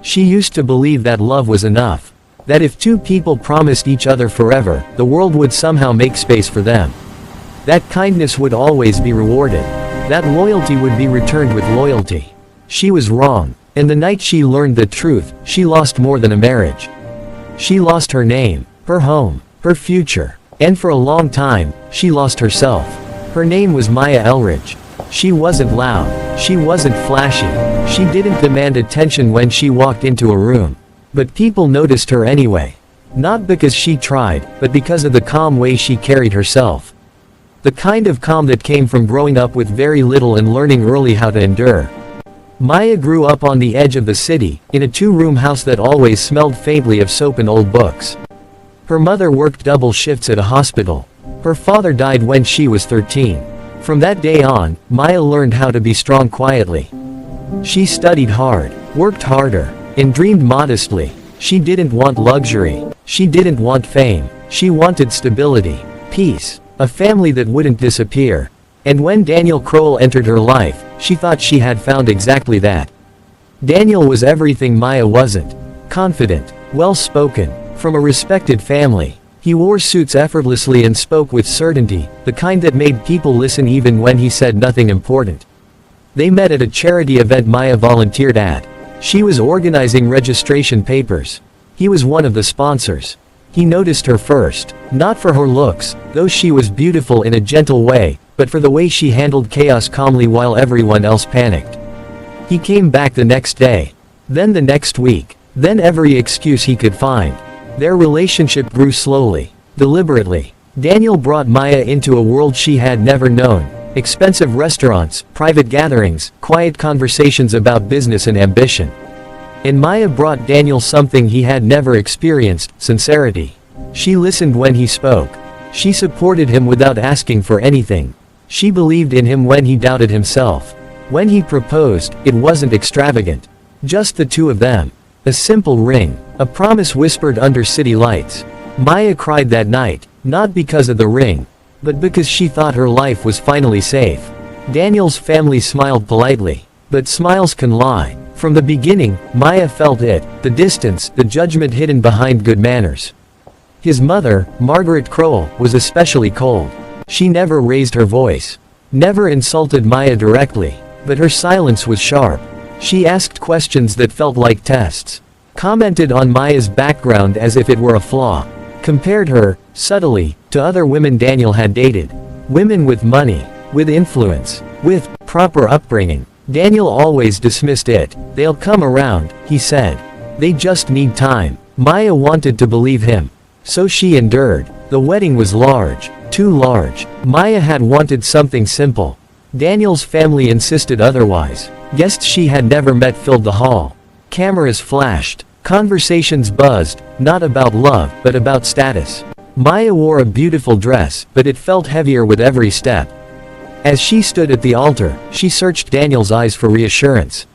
She used to believe that love was enough. That if two people promised each other forever, the world would somehow make space for them. That kindness would always be rewarded. That loyalty would be returned with loyalty. She was wrong. And the night she learned the truth, she lost more than a marriage. She lost her name, her home, her future. And for a long time, she lost herself. Her name was Maya Elridge. She wasn't loud. She wasn't flashy. She didn't demand attention when she walked into a room. But people noticed her anyway. Not because she tried, but because of the calm way she carried herself. The kind of calm that came from growing up with very little and learning early how to endure. Maya grew up on the edge of the city, in a two-room house that always smelled faintly of soap and old books. Her mother worked double shifts at a hospital. Her father died when she was 13. From that day on, Maya learned how to be strong quietly. She studied hard, worked harder, and dreamed modestly. She didn't want luxury. She didn't want fame. She wanted stability, peace, a family that wouldn't disappear. And when Daniel Kroll entered her life, she thought she had found exactly that. Daniel was everything Maya wasn't. Confident, well-spoken, from a respected family. He wore suits effortlessly and spoke with certainty, the kind that made people listen even when he said nothing important. They met at a charity event Maya volunteered at. She was organizing registration papers. He was one of the sponsors. He noticed her first, not for her looks, though she was beautiful in a gentle way, but for the way she handled chaos calmly while everyone else panicked. He came back the next day. Then the next week. Then every excuse he could find. Their relationship grew slowly, deliberately. Daniel brought Maya into a world she had never known. Expensive restaurants, private gatherings, quiet conversations about business and ambition. And Maya brought Daniel something he had never experienced, sincerity. She listened when he spoke. She supported him without asking for anything. She believed in him when he doubted himself. When he proposed, it wasn't extravagant. Just the two of them. A simple ring. A promise whispered under city lights. Maya cried that night, not because of the ring, but because she thought her life was finally safe. Daniel's family smiled politely. But smiles can lie. From the beginning, Maya felt it, the distance, the judgment hidden behind good manners. His mother, Margaret Kroll, was especially cold. She never raised her voice. Never insulted Maya directly. But her silence was sharp. She asked questions that felt like tests. Commented on Maya's background as if it were a flaw. Compared her, subtly, to other women Daniel had dated. Women with money, with influence, with proper upbringing. Daniel always dismissed it. They'll come around, he said. They just need time. Maya wanted to believe him. So she endured. The wedding was large. Too large. Maya had wanted something simple. Daniel's family insisted otherwise. Guests she had never met filled the hall. Cameras flashed. Conversations buzzed, not about love, but about status. Maya wore a beautiful dress, but it felt heavier with every step. As she stood at the altar, she searched Daniel's eyes for reassurance.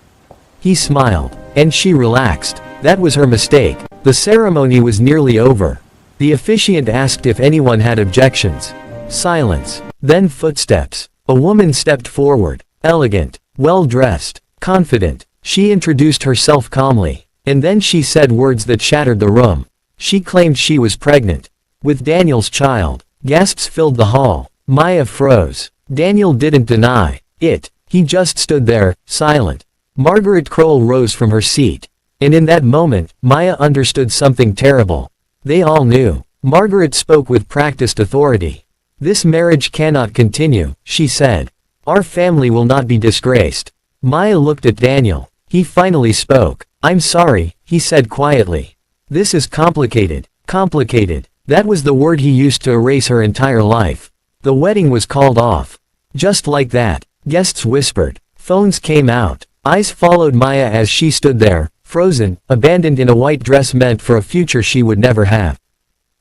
He smiled. And she relaxed. That was her mistake. The ceremony was nearly over. The officiant asked if anyone had objections. Silence. Then footsteps. A woman stepped forward. Elegant. Well-dressed. Confident. She introduced herself calmly. And then she said words that shattered the room. She claimed she was pregnant. With Daniel's child. Gasps filled the hall. Maya froze. Daniel didn't deny it. He just stood there, silent. Margaret Kroll rose from her seat. And in that moment, Maya understood something terrible. They all knew. Margaret spoke with practiced authority. This marriage cannot continue, she said. Our family will not be disgraced. Maya looked at Daniel. He finally spoke. I'm sorry, he said quietly. This is complicated. Complicated. That was the word he used to erase her entire life. The wedding was called off. Just like that. Guests whispered. Phones came out. Eyes followed Maya as she stood there, frozen, abandoned in a white dress meant for a future she would never have.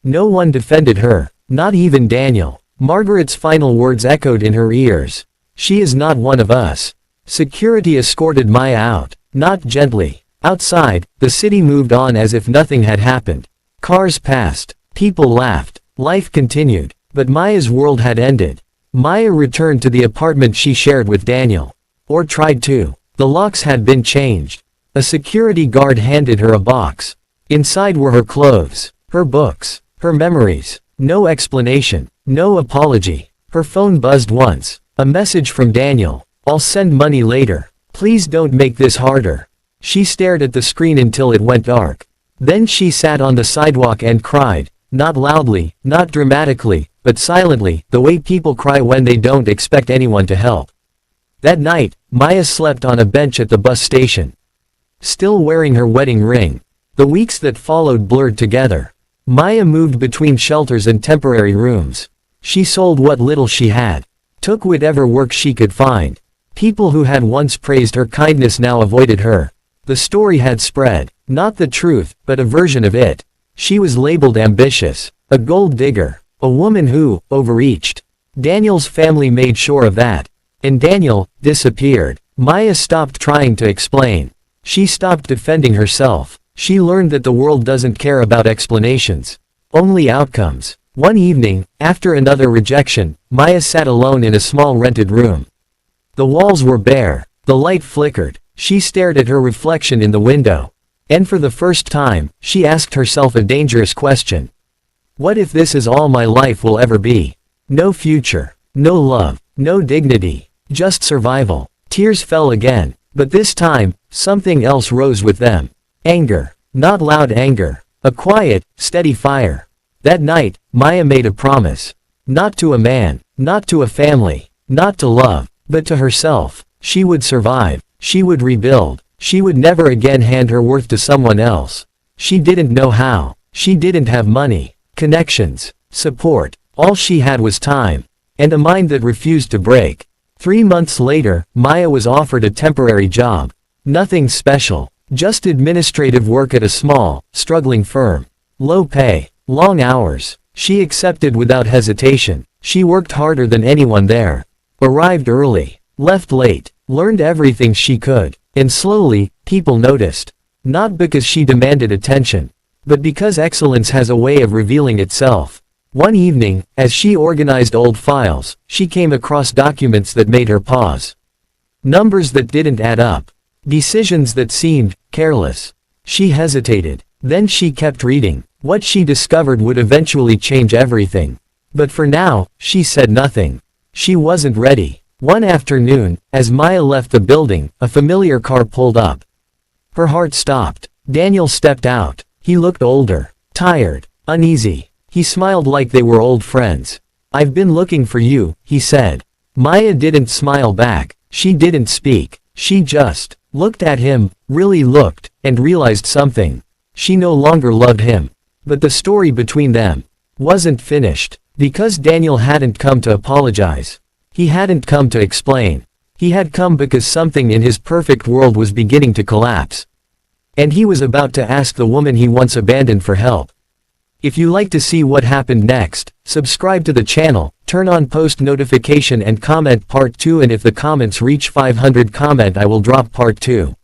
No one defended her. Not even Daniel. Margaret's final words echoed in her ears. She is not one of us. Security escorted Maya out. Not gently. Outside, the city moved on as if nothing had happened. Cars passed. People laughed. Life continued. But Maya's world had ended. Maya returned to the apartment she shared with Daniel. Or tried to. The locks had been changed. A security guard handed her a box. Inside were her clothes, her books, her memories. No explanation, no apology. Her phone buzzed once. A message from Daniel. "I'll send money later. Please don't make this harder." She stared at the screen until it went dark. Then she sat on the sidewalk and cried. Not loudly, not dramatically, but silently, the way people cry when they don't expect anyone to help. That night, Maya slept on a bench at the bus station. Still wearing her wedding ring. The weeks that followed blurred together. Maya moved between shelters and temporary rooms. She sold what little she had. Took whatever work she could find. People who had once praised her kindness now avoided her. The story had spread. Not the truth, but a version of it. She was labeled ambitious. A gold digger. A woman who overreached. Daniel's family made sure of that. And Daniel disappeared. Maya stopped trying to explain. She stopped defending herself. She learned that the world doesn't care about explanations. Only outcomes. One evening, after another rejection, Maya sat alone in a small rented room. The walls were bare. The light flickered. She stared at her reflection in the window. And for the first time, she asked herself a dangerous question. What if this is all my life will ever be? No future. No love. No dignity. Just survival. Tears fell again. But this time, something else rose with them. Anger. Not loud anger. A quiet, steady fire. That night, Maya made a promise. Not to a man. Not to a family. Not to love. But to herself. She would survive. She would rebuild. She would never again hand her worth to someone else. She didn't know how. She didn't have money, connections, support. All she had was time. And a mind that refused to break. 3 months later, Maya was offered a temporary job. Nothing special. Just administrative work at a small, struggling firm. Low pay. Long hours. She accepted without hesitation. She worked harder than anyone there. Arrived early. Left late. Learned everything she could. And slowly, people noticed. Not because she demanded attention. But because excellence has a way of revealing itself. One evening, as she organized old files, she came across documents that made her pause. Numbers that didn't add up. Decisions that seemed careless. She hesitated. Then she kept reading. What she discovered would eventually change everything. But for now, she said nothing. She wasn't ready. One afternoon, as Maya left the building, a familiar car pulled up. Her heart stopped. Daniel stepped out. He looked older, tired, uneasy. He smiled like they were old friends. "I've been looking for you," he said. Maya didn't smile back. She didn't speak. She just looked at him, really looked, and realized something. She no longer loved him. But the story between them wasn't finished. Because Daniel hadn't come to apologize. He hadn't come to explain. He had come because something in his perfect world was beginning to collapse. And he was about to ask the woman he once abandoned for help. If you like to see what happened next, subscribe to the channel, turn on post notification and comment part 2, and if the comments reach 500 comment I will drop part 2.